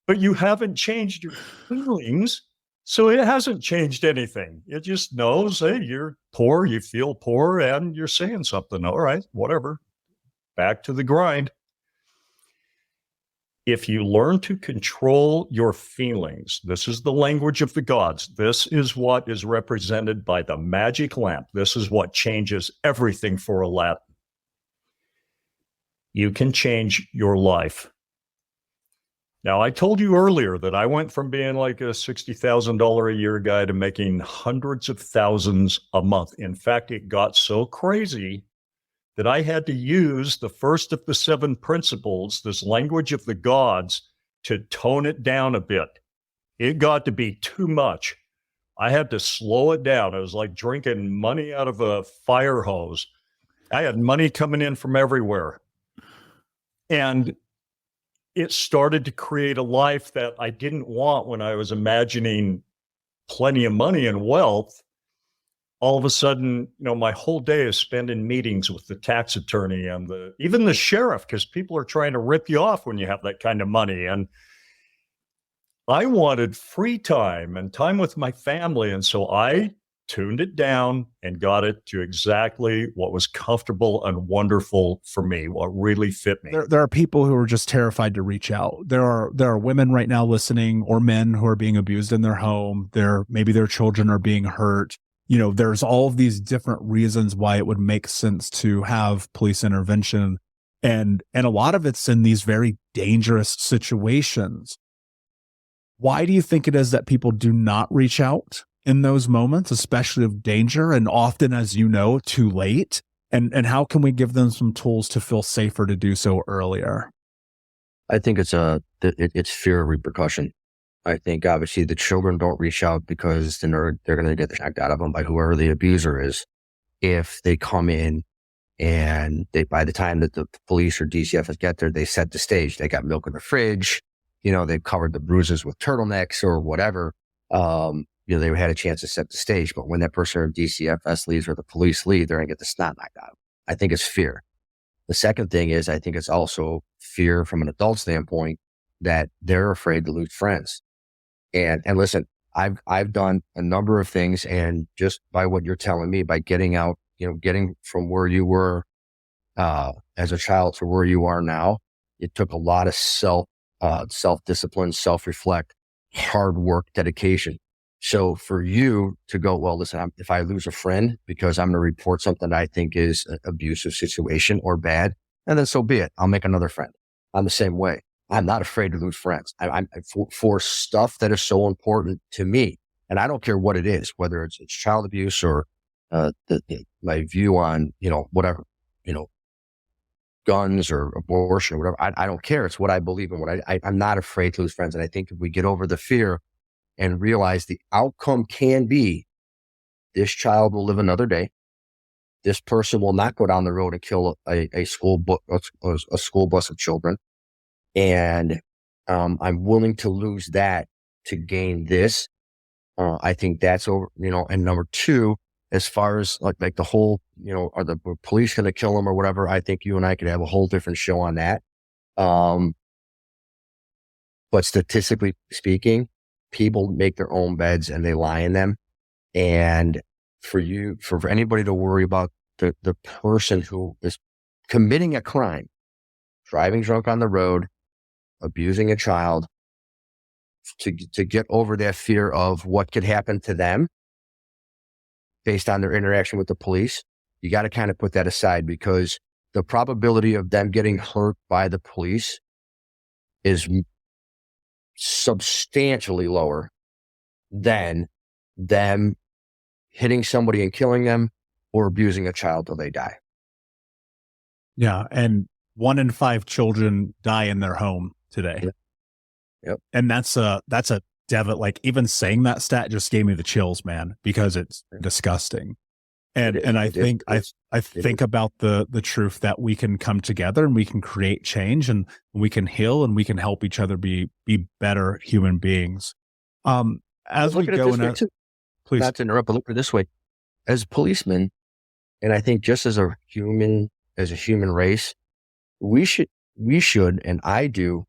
S5: but you haven't changed your feelings. So it hasn't changed anything. It just knows, hey, you're poor, you feel poor, and you're saying something. All right, whatever. Back to the grind. If you learn to control your feelings, this is the language of the gods. This is what is represented by the magic lamp. This is what changes everything for Aladdin. You can change your life. Now, I told you earlier that I went from being like a $60,000 a year guy to making hundreds of thousands a month. In fact, it got so crazy that I had to use the first of the 7 principles, this language of the gods, to tone it down a bit. It got to be too much. I had to slow it down. It was like drinking money out of a fire hose. I had money coming in from everywhere. And it started to create a life that I didn't want when I was imagining plenty of money and wealth. All of a sudden, my whole day is spent in meetings with the tax attorney and even the sheriff, because people are trying to rip you off when you have that kind of money. And I wanted free time and time with my family. And so I tuned it down and got it to exactly what was comfortable and wonderful for me, what really fit me.
S4: There are people who are just terrified to reach out. There are women right now listening, or men who are being abused in their home. Maybe their children are being hurt. There's all of these different reasons why it would make sense to have police intervention. And a lot of it's in these very dangerous situations. Why do you think it is that people do not reach out in those moments, especially of danger, and often, as you know, too late? And how can we give them some tools to feel safer to do so earlier?
S6: I think it's fear of repercussion. I think obviously the children don't reach out because then they're going to get the shacked out of them by whoever the abuser is. If they come in and by the time that the police or DCFS get there, they set the stage. They got milk in the fridge. They've covered the bruises with turtlenecks or whatever. They had a chance to set the stage. But when that person or DCFS leaves or the police leave, they're going to get the snot knocked out. I think it's fear. The second thing is I think it's also fear from an adult standpoint that they're afraid to lose friends. And listen, I've done a number of things, and just by what you're telling me, by getting out, getting from where you were as a child to where you are now, it took a lot of self-discipline, self-reflect, hard work, dedication. So for you to go, well, listen, if I lose a friend because I'm going to report something that I think is an abusive situation or bad, and then so be it. I'll make another friend. I'm the same way. I'm not afraid to lose friends. I'm for stuff that is so important to me. And I don't care what it is, whether it's child abuse or my view on, whatever, guns or abortion or whatever. I don't care. It's what I believe in. I'm not afraid to lose friends. And I think if we get over the fear and realize the outcome can be this child will live another day. This person will not go down the road and kill a school bus of children. And I'm willing to lose that to gain this. I think that's over, and number two, as far as like the whole, are the police going to kill them or whatever? I think you and I could have a whole different show on that. But statistically speaking, people make their own beds and they lie in them. And for anybody to worry about the person who is committing a crime, driving drunk on the road, abusing a child, to get over that fear of what could happen to them based on their interaction with the police, you got to kind of put that aside, because the probability of them getting hurt by the police is substantially lower than them hitting somebody and killing them or abusing a child till they die.
S1: Yeah. And 1 in 5 children die in their home today.
S6: Yep.
S1: And that's a like even saying that stat just gave me the chills, man, because it's disgusting. And I think about the truth that we can come together and we can create change and we can heal and we can help each other be better human beings. As we go in, please,
S6: not to interrupt, but look at it this way: as policemen, and I think just as a human race, we should, and I do,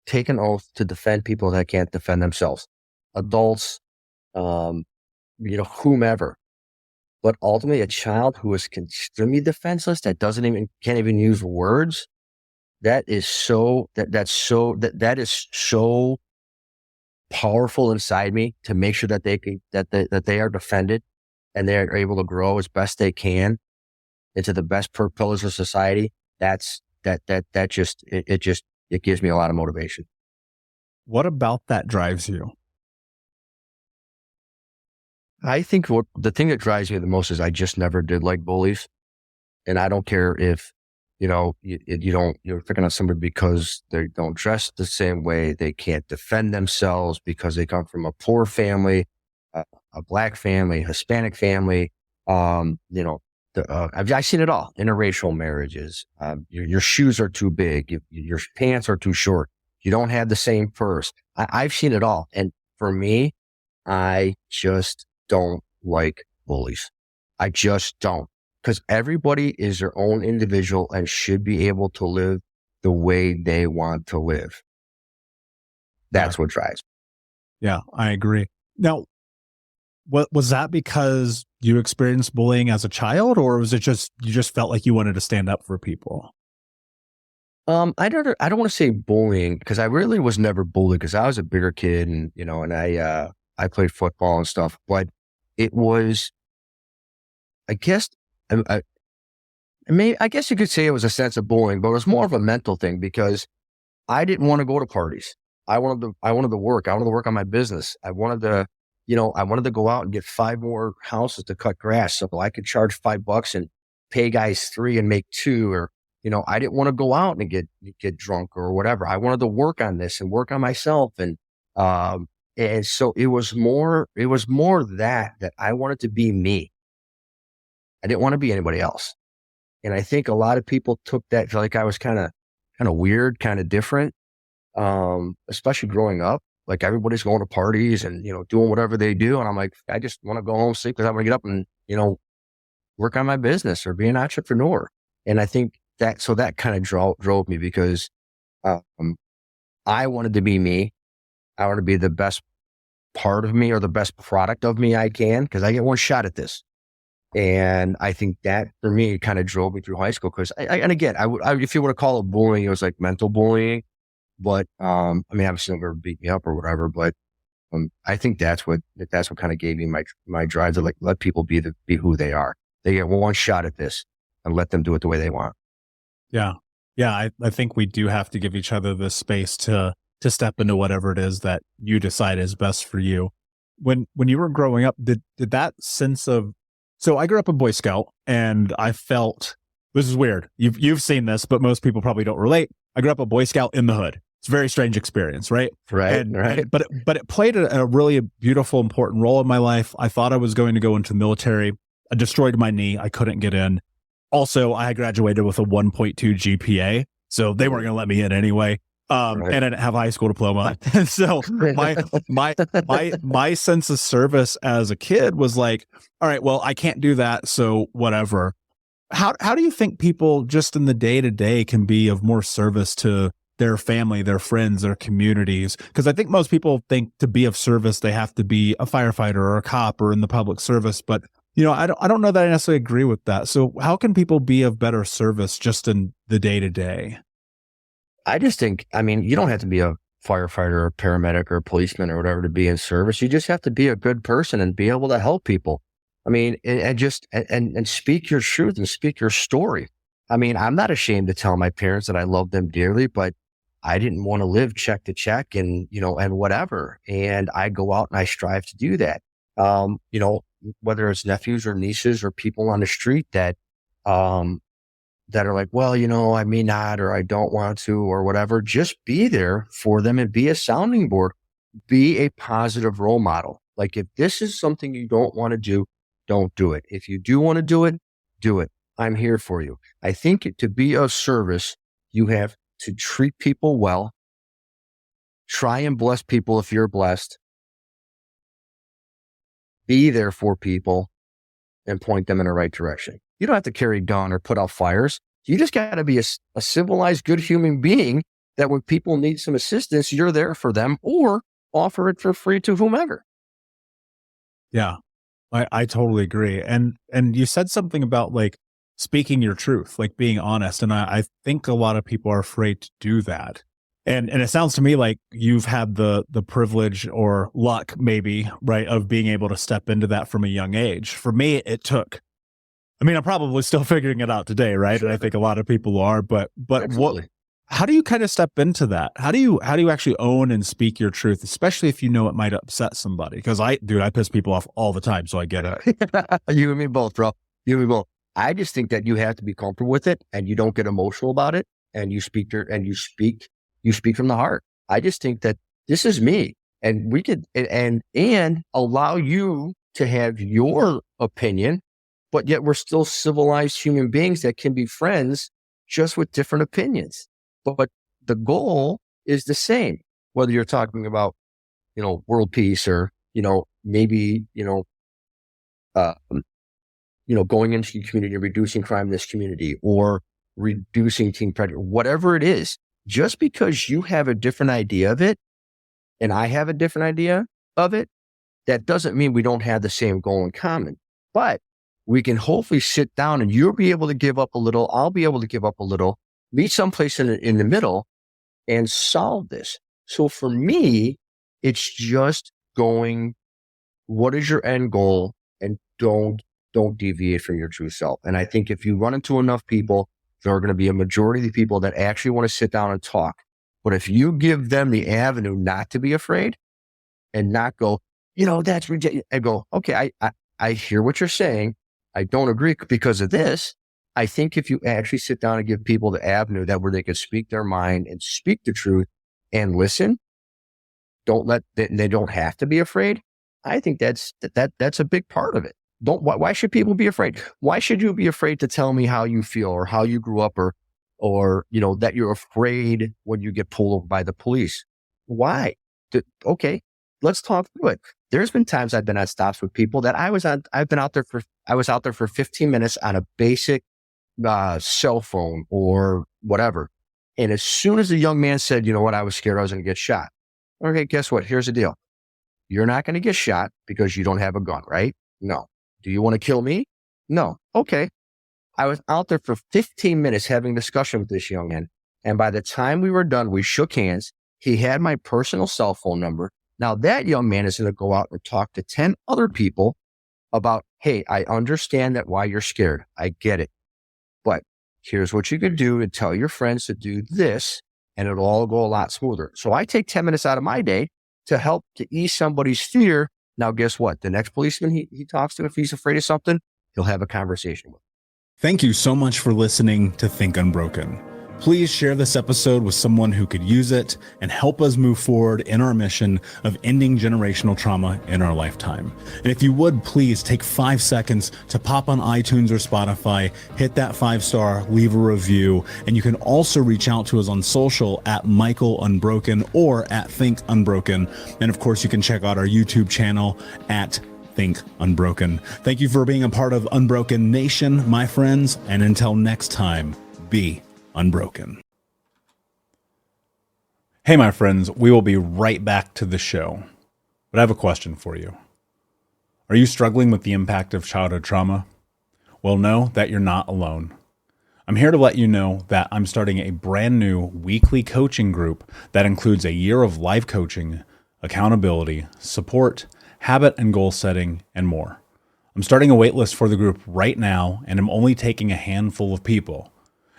S6: take an oath to defend people that can't defend themselves, adults, whomever. But ultimately, a child who is extremely defenseless, that can't even use words, that is so powerful inside me to make sure that they are defended and they are able to grow as best they can into the best pillars of society. It gives me a lot of motivation.
S1: What about that drives you?
S6: I think the thing that drives me the most is I just never did like bullies. And I don't care if, you're picking on somebody because they don't dress the same way, they can't defend themselves because they come from a poor family, a black family, Hispanic family. I've seen it all. Interracial marriages. Your shoes are too big. Your pants are too short. You don't have the same purse. I've seen it all. And for me, I just don't like bullies. I just don't. Because everybody is their own individual and should be able to live the way they want to live. That's what drives me.
S1: Yeah, I agree. Now, what was that because you experienced bullying as a child, or was it just you just felt like you wanted to stand up for people?
S6: I don't want to say bullying, because I really was never bullied because I was a bigger kid and I played football and stuff, but it was, I guess you could say it was a sense of bullying, but it was more of a mental thing because I didn't want to go to parties. I wanted to work. I wanted to work on my business. I wanted to go out and get 5 more houses to cut grass so I could charge $5 and pay guys $3 and make $2, or, I didn't want to go out and get drunk or whatever. I wanted to work on this and work on myself. And so it was more that I wanted to be me. I didn't want to be anybody else. And I think a lot of people took that like I was kind of weird, kind of different, especially growing up. Like everybody's going to parties and, doing whatever they do. And I'm like, I just want to go home, sleep, because I want to get up and, work on my business or be an entrepreneur. And I think that kind of drove me because I wanted to be me. I want to be the best part of me or the best product of me I can, because I get one shot at this. And I think that for me kind of drove me through high school. Because if you want to call it bullying, it was like mental bullying. But obviously never beat me up or whatever. But I think that's what kind of gave me my drive to like let people be who they are. They get one shot at this and let them do it the way they want.
S1: Yeah. Yeah, I think we do have to give each other the space to step into whatever it is that you decide is best for you. When you were growing up, did that sense of, so I grew up a Boy Scout, and I felt, this is weird. You've seen this, but most people probably don't relate. I grew up a Boy Scout in the hood. It's a very strange experience, right?
S6: Right.
S1: But it played a really beautiful, important role in my life. I thought I was going to go into the military. I destroyed my knee. I couldn't get in. Also, I graduated with a 1.2 GPA, so they weren't going to let me in anyway. And I didn't have a high school diploma. And so my sense of service as a kid was like, all right, well, I can't do that, so whatever. How do you think people just in the day-to-day can be of more service to their family, their friends, their communities? Because I think most people think to be of service, they have to be a firefighter or a cop or in the public service. But, I don't know that I necessarily agree with that. So how can people be of better service just in the day-to-day?
S6: I just think, you don't have to be a firefighter or a paramedic or a policeman or whatever to be in service. You just have to be a good person and be able to help people. And speak your truth and speak your story. I'm not ashamed to tell my parents that I love them dearly, but I didn't want to live check to check and whatever. And I go out and I strive to do that. Whether it's nephews or nieces or people on the street that are like, well, I may not, or I don't want to, or whatever, just be there for them and be a sounding board, be a positive role model. Like, if this is something you don't want to do, don't do it. If you do want to do it, do it. I'm here for you. I think to be of service, you have to treat people well, try and bless people if you're blessed, be there for people, and point them in the right direction. You don't have to carry a gun or put out fires. You just got to be a civilized, good human being that when people need some assistance, you're there for them or offer it for free to whomever.
S1: Yeah, I totally agree. And you said something about like speaking your truth, like being honest. And I think a lot of people are afraid to do that. And it sounds to me like you've had the privilege or luck, maybe, right, of being able to step into that from a young age. For me, it took, I'm probably still figuring it out today, right? Sure. And I think a lot of people are, but how do you kind of step into that? How do you actually own and speak your truth, especially if you know it might upset somebody? Because I piss people off all the time, so I get it.
S6: You and me both, bro. You and me both. I just think that you have to be comfortable with it, and you don't get emotional about it, and you speak from the heart. I just think that this is me, and we could and allow you to have your opinion, but yet we're still civilized human beings that can be friends just with different opinions. But the goal is the same, whether you're talking about, world peace or, maybe, going into the community and reducing crime in this community or reducing teen predator, whatever it is. Just because you have a different idea of it and I have a different idea of it, that doesn't mean we don't have the same goal in common. But we can hopefully sit down and you'll be able to give up a little, I'll be able to give up a little, meet someplace in the middle and solve this. So for me, it's just going, what is your end goal? And don't deviate from your true self. And I think if you run into enough people, there are going to be a majority of the people that actually want to sit down and talk. But if you give them the avenue not to be afraid and not go, that's ridiculous, and go, okay, I hear what you're saying. I don't agree because of this. I think if you actually sit down and give people the avenue where they can speak their mind and speak the truth and listen, they don't have to be afraid. I think that's a big part of it. Why should people be afraid? Why should you be afraid to tell me how you feel or how you grew up or that you're afraid when you get pulled over by the police? Why? Okay, let's talk through it. There's been times I've been on stops with people that I was out there for 15 minutes on a basic cell phone or whatever. And as soon as the young man said, you know what, I was scared I was going to get shot. Okay, guess what? Here's the deal. You're not going to get shot because you don't have a gun, right? No. Do you want to kill me? No. Okay. I was out there for 15 minutes having a discussion with this young man. And by the time we were done, we shook hands. He had my personal cell phone number. Now that young man is going to go out and talk to 10 other people about, hey, I understand that why you're scared. I get it. But Here's what you can do to tell your friends to do this, and it'll all go a lot smoother. So I take 10 minutes out of my day to help to ease somebody's fear. Now, guess what? The next policeman he talks to, if he's afraid of something, he'll have a conversation with him.
S1: Thank you so much for listening to Think Unbroken. Please share this episode with someone who could use it and help us move forward in our mission of ending generational trauma in our lifetime. And if you would, please take 5 seconds to pop on iTunes or Spotify, hit that 5-star, leave a review, and you can also reach out to us on social at Michael Unbroken or at Think Unbroken. And of course, you can check out our YouTube channel at Think Unbroken. Thank you for being a part of Unbroken Nation, my friends, and until next time, be unbroken. Hey, my friends, we will be right back to the show, but I have a question for you. Are you struggling with the impact of childhood trauma? Well, know that you're not alone. I'm here to let you know that I'm starting a brand new weekly coaching group that includes a year of live coaching, accountability, support, habit and goal setting, and more. I'm starting a waitlist for the group right now, and I'm only taking a handful of people.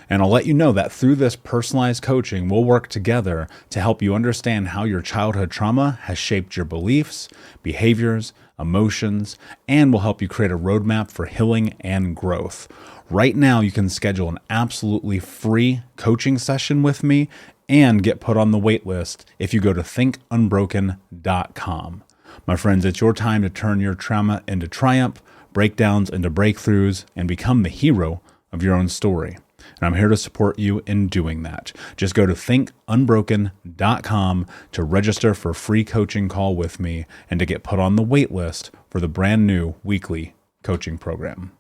S1: And I'll let you know that through this personalized coaching, we'll work together to help you understand how your childhood trauma has shaped your beliefs, behaviors, emotions, and will help you create a roadmap for healing and growth. Right now, you can schedule an absolutely free coaching session with me and get put on the wait list if you go to thinkunbroken.com. My friends, it's your time to turn your trauma into triumph, breakdowns into breakthroughs, and become the hero of your own story. And I'm here to support you in doing that. Just go to thinkunbroken.com to register for a free coaching call with me and to get put on the wait list for the brand new weekly coaching program.